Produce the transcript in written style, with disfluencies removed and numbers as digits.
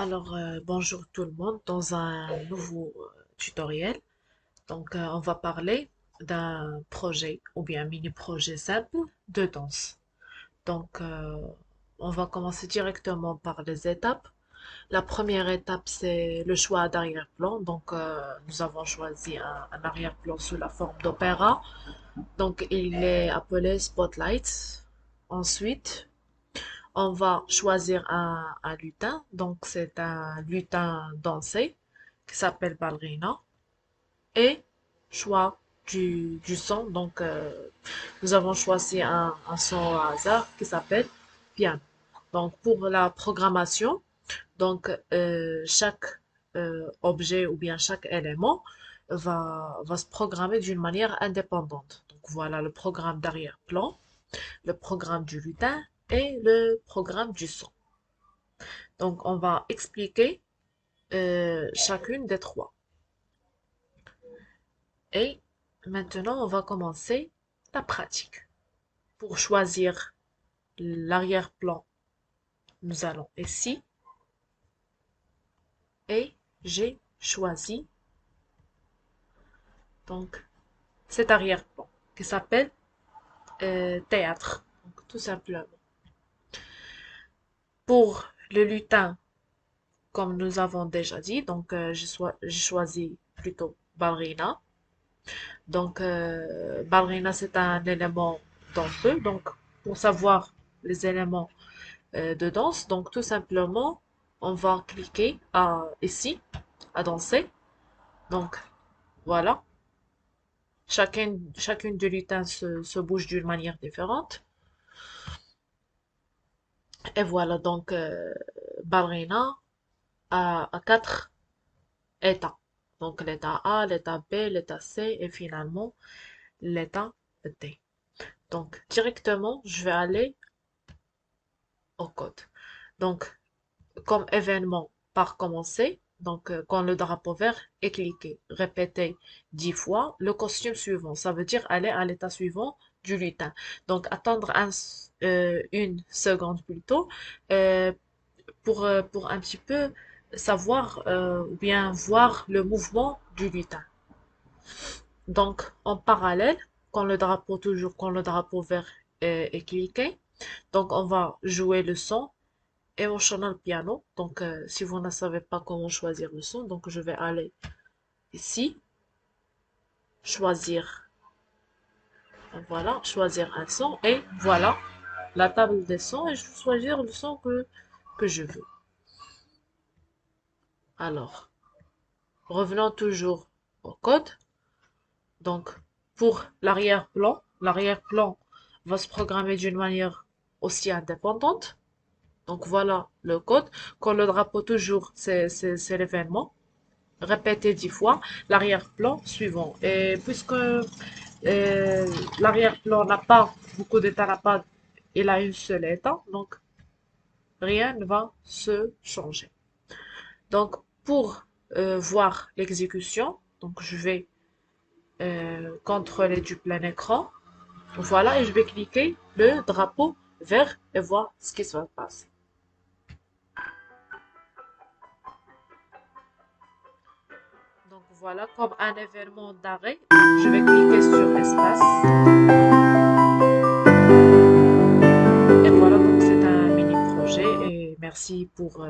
Bonjour tout le monde dans un nouveau tutoriel. On va parler d'un projet ou bien mini-projet simple de danse. Donc, euh, on va commencer directement par les étapes. La première étape, c'est le choix d'arrière-plan. Nous avons choisi un arrière-plan sous la forme d'opéra. Donc, il est appelé Spotlight. Ensuite, on va choisir un lutin. Donc, c'est un lutin dansé qui s'appelle ballerina. Et choix du son. Nous avons choisi un son au hasard qui s'appelle piano. Donc, pour la programmation, chaque objet ou bien chaque élément va se programmer d'une manière indépendante. Donc, voilà le programme d'arrière-plan, le programme du lutin et le programme du son. Donc, on va expliquer chacune des trois. Et maintenant, on va commencer la pratique. Pour choisir l'arrière-plan, nous allons ici et j'ai choisi donc cet arrière-plan qui s'appelle théâtre. Donc, tout simplement. Pour le lutin, comme nous avons déjà dit, j'ai choisi plutôt ballerina. Ballerina, c'est un élément danseux. Donc, pour savoir les éléments de danse, donc tout simplement, on va cliquer ici, à danser. Donc, voilà. Chacune des lutins se bouge d'une manière différente. Et voilà, ballerina a quatre états. Donc, l'état A, l'état B, l'état C et finalement l'état D. Donc, directement, je vais aller au code. Donc, comme événement par commencer, quand le drapeau vert est cliqué, répété 10 fois, le costume suivant, ça veut dire aller à l'état suivant du lutin. Donc, attendre une seconde plutôt euh, pour un petit peu savoir ou bien voir le mouvement du lutin. Donc, en parallèle, quand le drapeau vert est cliqué, donc on va jouer le son Emotional Piano. Si vous ne savez pas comment choisir le son, donc je vais aller ici, choisir, choisir un son et voilà la table des sons et je vais choisir le son que je veux. Alors, revenons toujours au code. Donc, pour l'arrière-plan va se programmer d'une manière aussi indépendante. Donc, voilà le code. Quand le drapeau toujours, c'est l'événement. Répétez 10 fois l'arrière-plan suivant. Et puisque l'arrière-plan n'a pas beaucoup d'états, il a une seule état, donc rien ne va se changer. Donc, pour voir l'exécution, donc je vais contrôler du plein écran. Voilà, et je vais cliquer le drapeau vert et voir ce qui se va passer. Donc voilà, comme un événement d'arrêt, je vais cliquer sur espace. Et voilà, donc c'est un mini projet et merci pour